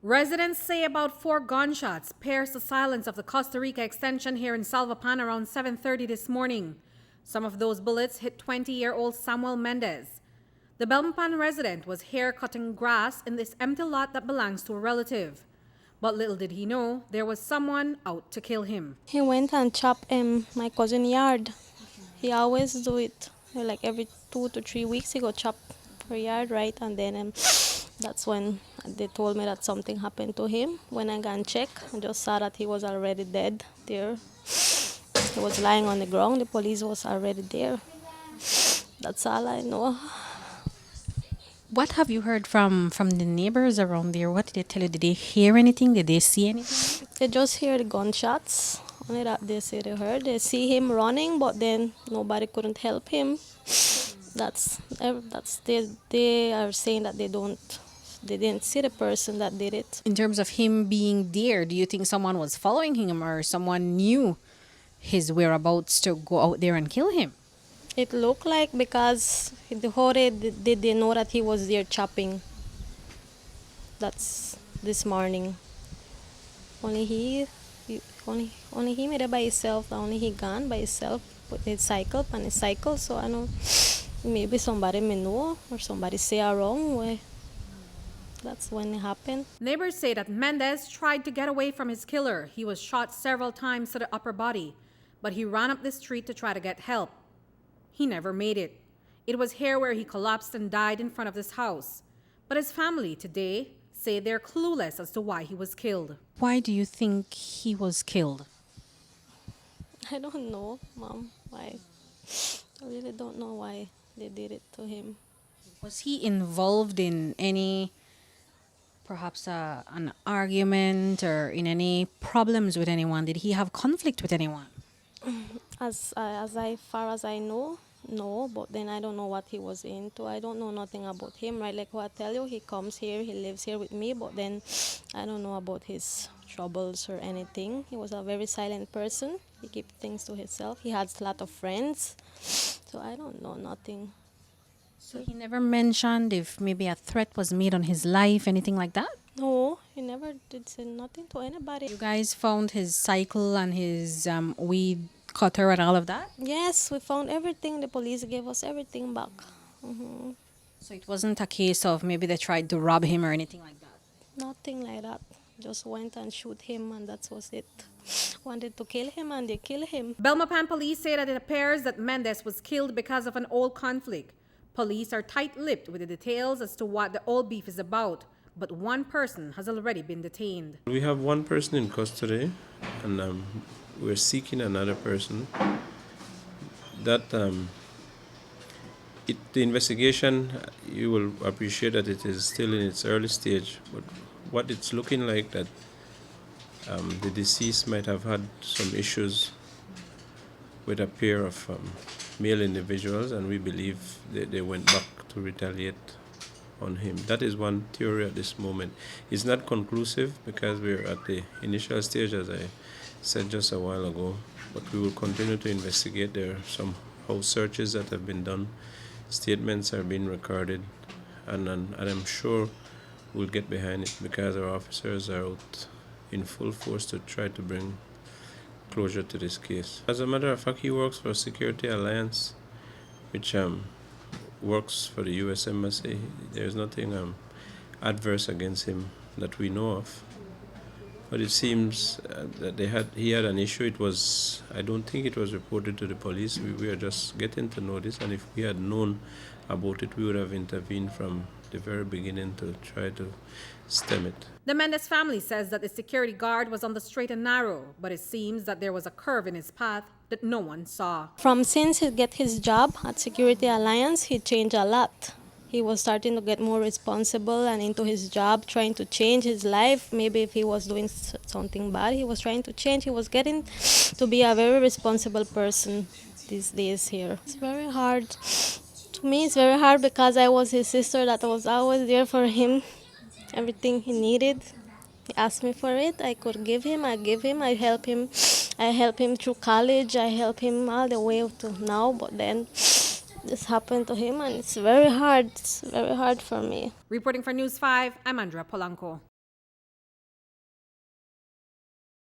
Residents say about 4 gunshots pierced the silence of the Costa Rica extension here in Salvapan around 7:30 this morning. Some of those bullets hit 20-year-old Samuel Mendez. The Belmopan resident was here cutting grass in this empty lot that belongs to a relative. But little did he know there was someone out to kill him. He went and chopped my cousin's yard. He always do it. Like every 2 to 3 weeks he go chop her yard, right? And then that's when they told me that something happened to him. When I got and check, I just saw that he was already dead there. He was lying on the ground. The police was already there. That's all I know. What have you heard from the neighbors around there? What did they tell you? Did they hear anything? Did they see anything? They just hear the gunshots. Only that they say they heard. They see him running, but then nobody couldn't help him. They are saying that they didn't see the person that did it. In terms of him being there, do you think someone was following him or someone knew his whereabouts to go out there and kill him? It looked like because the whole day they know that he was there chopping. That's this morning. Only he made it by himself. Only he gone by himself with his cycle on his cycle. So I know maybe somebody may know or somebody say a wrong way. That's when it happened. Neighbors say that Mendez tried to get away from his killer. He was shot several times to the upper body, but he ran up the street to try to get help. He never made it. It was here where he collapsed and died in front of this house. But his family today say they're clueless as to why he was killed. Why do you think he was killed? I don't know, Mom, why. I really don't know why they did it to him. Was he involved in any, perhaps an argument or in any problems with anyone? Did he have conflict with anyone? Far as I know, no, but then I don't know what he was into. I don't know nothing about him, right? Like what I tell you, he comes here, he lives here with me, but then I don't know about his troubles or anything. He was a very silent person. He kept things to himself. He has a lot of friends, so I don't know nothing. So he never mentioned if maybe a threat was made on his life, anything like that? No, he never did say nothing to anybody. You guys found his cycle and his weed cutter and all of that? Yes, we found everything. The police gave us everything back. So it wasn't a case of maybe they tried to rob him or anything like that? Nothing like that. Just went and shoot him and that was it. Wanted to kill him and they killed him. Belmopan police say that it appears that Mendez was killed because of an old conflict. Police are tight-lipped with the details as to what the old beef is about, but one person has already been detained. We have one person in custody, and we're seeking another person. That the investigation, you will appreciate that it is still in its early stage, but what it's looking like that the deceased might have had some issues with a pair of male individuals, and we believe they went back to retaliate on him. That is one theory at this moment. It's not conclusive because we're at the initial stage, as I said just a while ago, but we will continue to investigate. There are some house searches that have been done, statements are being recorded, and I'm sure we'll get behind it because our officers are out in full force to try to bring closure to this case. As a matter of fact, he works for Security Alliance, which works for the U.S. Embassy. There's nothing adverse against him that we know of. But it seems that he had an issue. I don't think it was reported to the police. We are just getting to know this, and if we had known about it, we would have intervened from the very beginning to try to stem it. The Mendez family says that the security guard was on the straight and narrow, but it seems that there was a curve in his path that no one saw. From since he get his job at Security Alliance, he changed a lot. He was starting to get more responsible and into his job, trying to change his life. Maybe if he was doing something bad, he was trying to change. He was getting to be a very responsible person these days here. It's very hard. To me, it's very hard because I was his sister that was always there for him. Everything he needed, he asked me for it. I could give him, I give him, I help him. I help him through college, I help him all the way to now, but then this happened to him and it's very hard. It's very hard for me. Reporting for News 5, I'm Andrea Polanco.